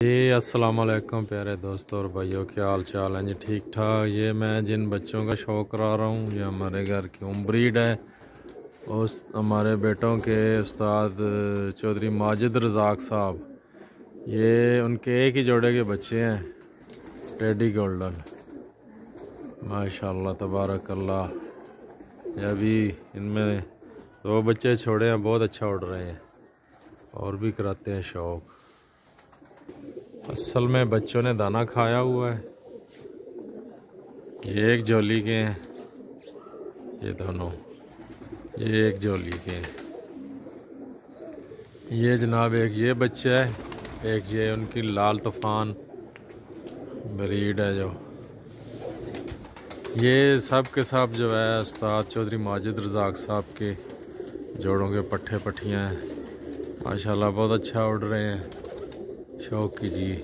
जी अस्सलाम वालेकुम प्यारे दोस्तों और भाइयों, क्या हाल चाल है जी? ठीक ठाक। ये मैं जिन बच्चों का शौक़ करा रहा हूँ, ये हमारे घर की ब्रीड है। उस हमारे बेटों के उस्ताद चौधरी माजिद रज़ाक साहब, ये उनके एक ही जोड़े के बच्चे हैं, टेडी गोल्डन। माशाल्लाह तबारक अल्लाह। ये अभी इनमें 2 बच्चे छोड़े हैं, बहुत अच्छा उड़ रहे हैं और भी कराते हैं शौक़। असल में बच्चों ने दाना खाया हुआ है। ये एक जोली के हैं, ये दोनों, ये एक जोली के हैं। ये जनाब एक ये बच्चा है, एक ये उनकी लाल तूफ़ान ब्रीड है। जो ये सब के सब जो है उस्ताद चौधरी माजिद रज़ाक साहब के जोड़ों के पट्ठे पट्ठियाँ हैं। माशाल्लाह बहुत अच्छा उड़ रहे हैं। शौक़ कीजिए।